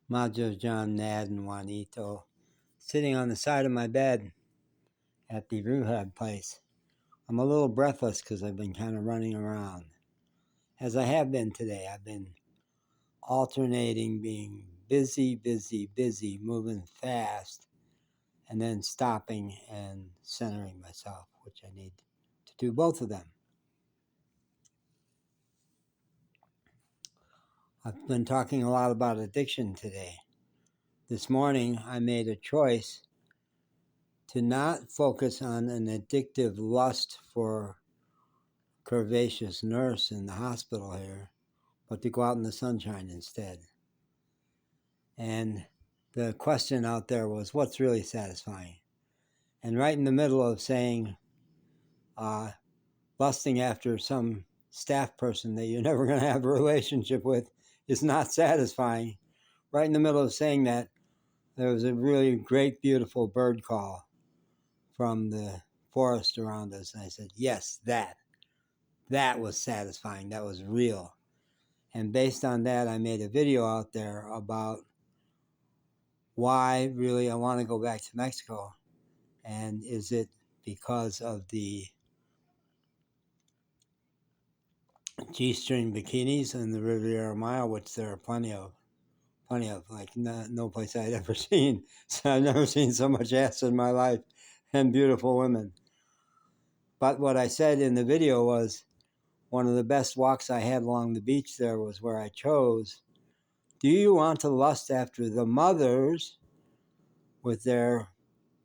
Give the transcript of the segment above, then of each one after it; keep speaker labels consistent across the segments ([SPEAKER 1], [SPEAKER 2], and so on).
[SPEAKER 1] Majo, John, Madden, Juanito, sitting on the side of my bed at the rehab place. I'm a little breathless because I've been kind of running around. As I have been today, I've been alternating being busy, moving fast, and then stopping and centering myself, which I need to do both of them. I've been talking a lot about addiction today. This morning, I made a choice to not focus on an addictive lust for curvaceous nurse in the hospital here, but to go out in the sunshine instead. And the question out there was, what's really satisfying? And right in the middle of saying, lusting after some staff person that you're never going to have a relationship with is not satisfying. Right in the middle of saying that, there was a really great, beautiful bird call from the forest around us. And I said, yes, that was satisfying. That was real. And based on that, I made a video out there about why really I want to go back to Mexico. And is it because of the G-string bikinis in the Riviera Maya, which there are plenty of, like no place I'd ever seen. So I've never seen so much ass in my life and beautiful women. But what I said in the video was one of the best walks I had along the beach there was where I chose, do you want to lust after the mothers with their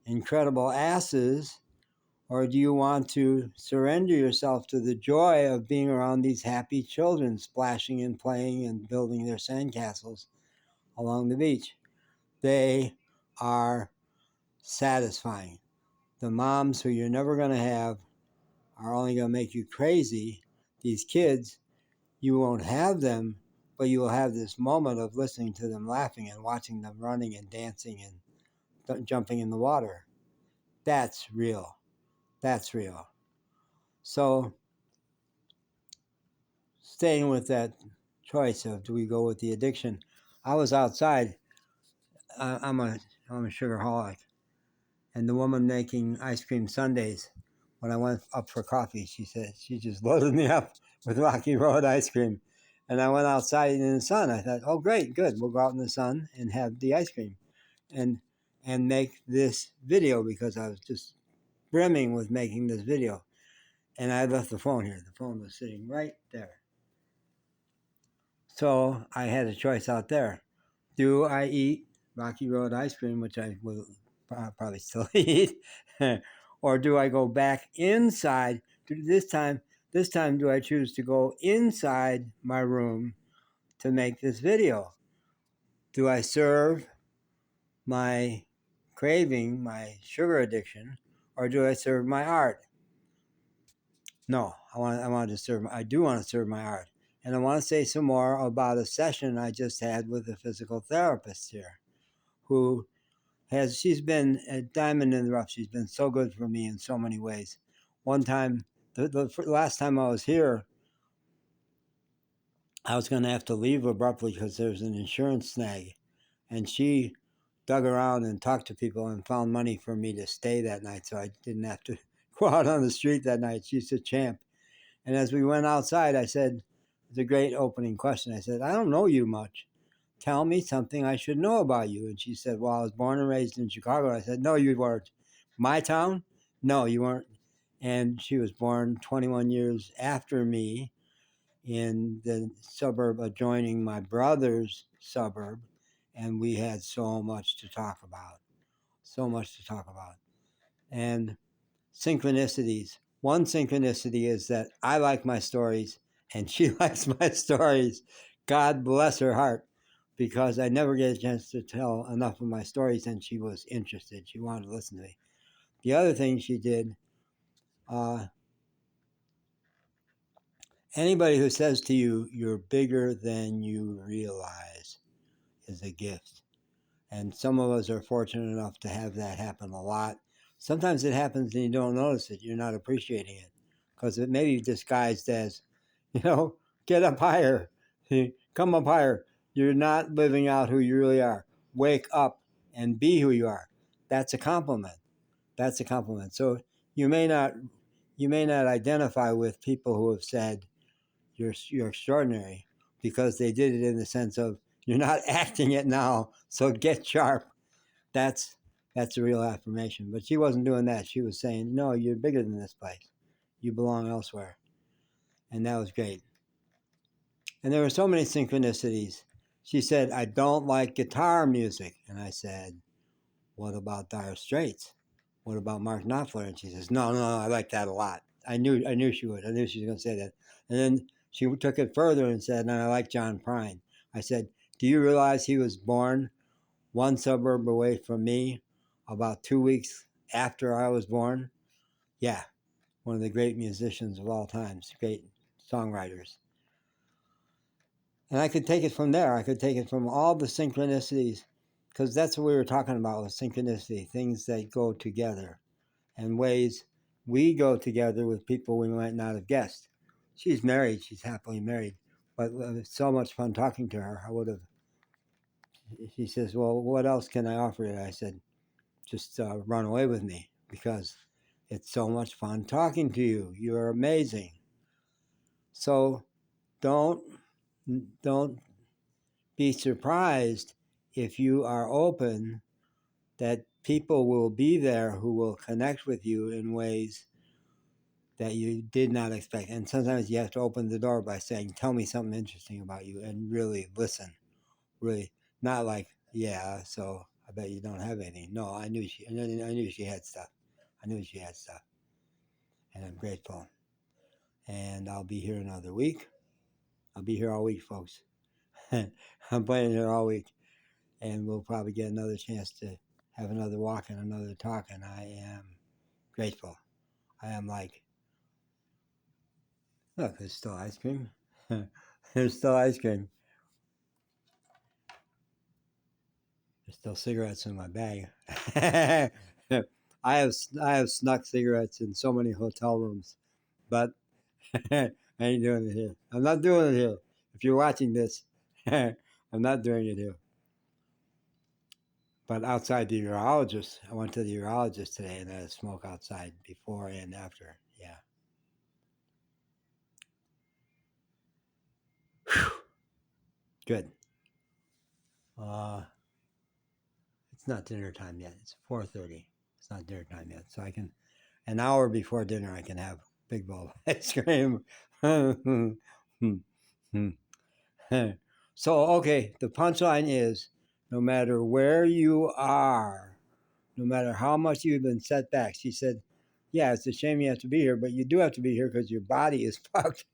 [SPEAKER 1] incredible asses, or do you want to surrender yourself to the joy of being around these happy children splashing and playing and building their sandcastles along the beach? They are satisfying. The moms who you're never going to have are only going to make you crazy. These kids, you won't have them, but you will have this moment of listening to them laughing and watching them running and dancing and jumping in the water. That's real. That's real. So staying with that choice of do we go with the addiction, I was outside. I'm a sugarholic, and the woman making ice cream sundaes, when I went up for coffee, she said she just loaded me up with Rocky Road ice cream, and I went outside in the sun. I thought, oh great, good, we'll go out in the sun and have the ice cream, and make this video because I was just brimming with making this video. And I left the phone here. The phone was sitting right there. So I had a choice out there. Do I eat Rocky Road ice cream, which I will probably still eat, or do I go back inside? This time, do I choose to go inside my room to make this video? Do I serve my craving, my sugar addiction, or do I serve my art? No, I do want to serve my art. And I want to say some more about a session I just had with a physical therapist here who she's been a diamond in the rough. She's been so good for me in so many ways. One time, the last time I was here, I was going to have to leave abruptly because there's an insurance snag. And she dug around and talked to people and found money for me to stay that night so I didn't have to go out on the street that night. She's a champ. And as we went outside, I said, it's a great opening question. I said, I don't know you much. Tell me something I should know about you. And she said, well, I was born and raised in Chicago. I said, no, you weren't. My town? No, you weren't. And she was born 21 years after me in the suburb adjoining my brother's suburb. And we had so much to talk about. And synchronicities. One synchronicity is that I like my stories and she likes my stories. God bless her heart, because I never get a chance to tell enough of my stories, and she was interested. She wanted to listen to me. The other thing she did, anybody who says to you, you're bigger than you realize, is a gift. And some of us are fortunate enough to have that happen a lot. Sometimes it happens and you don't notice it. You're not appreciating it because it may be disguised as, get up higher, come up higher. You're not living out who you really are. Wake up and be who you are. That's a compliment. That's a compliment. So you may not identify with people who have said you're extraordinary because they did it in the sense of you're not acting it now, so get sharp. That's a real affirmation. But she wasn't doing that. She was saying, no, you're bigger than this place. You belong elsewhere. And that was great. And there were so many synchronicities. She said, I don't like guitar music. And I said, what about Dire Straits? What about Mark Knopfler? And she says, no, I like that a lot. I knew she would. I knew she was going to say that. And then she took it further and said, and I like John Prine. I said, do you realize he was born one suburb away from me about 2 weeks after I was born? Yeah, one of the great musicians of all times, great songwriters. And I could take it from there. I could take it from all the synchronicities, because that's what we were talking about with synchronicity, things that go together and ways we go together with people we might not have guessed. She's married. She's happily married. But it's so much fun talking to her. I would have. She says, well, what else can I offer you? I said, just run away with me, because it's so much fun talking to you. You're amazing. So don't be surprised if you are open that people will be there who will connect with you in ways that you did not expect. And sometimes you have to open the door by saying, tell me something interesting about you, and really listen. Really, not like, yeah, so I bet you don't have anything. No, I knew she had stuff. I knew she had stuff. And I'm grateful. And I'll be here another week. I'll be here all week, folks. I'm playing here all week. And we'll probably get another chance to have another walk and another talk. And I am grateful. I am like, look, there's still ice cream. There's still ice cream. There's still cigarettes in my bag. I have snuck cigarettes in so many hotel rooms, but I ain't doing it here. I'm not doing it here. If you're watching this, I'm not doing it here. But outside the urologist, I went to the urologist today and I had a smoke outside before and after. Yeah. Whew. Good. It's not dinner time yet. It's 4:30. It's not dinner time yet. So I can, an hour before dinner, I can have big bowl of ice cream. So, okay, the punchline is, no matter where you are, no matter how much you've been set back, she said, yeah, it's a shame you have to be here, but you do have to be here because your body is fucked.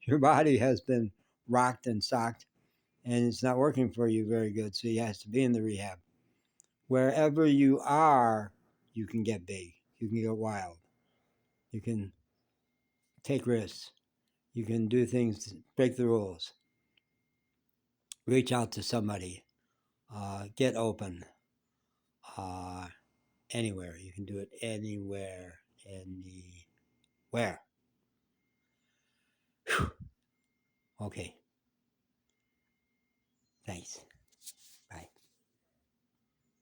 [SPEAKER 1] Your body has been rocked and socked, and it's not working for you very good, so you have to be in the rehab. Wherever you are, you can get big. You can get wild. You can take risks. You can do things, break the rules. Reach out to somebody. Get open. Anywhere. You can do it anywhere. Anywhere. Whew. Okay. Thanks.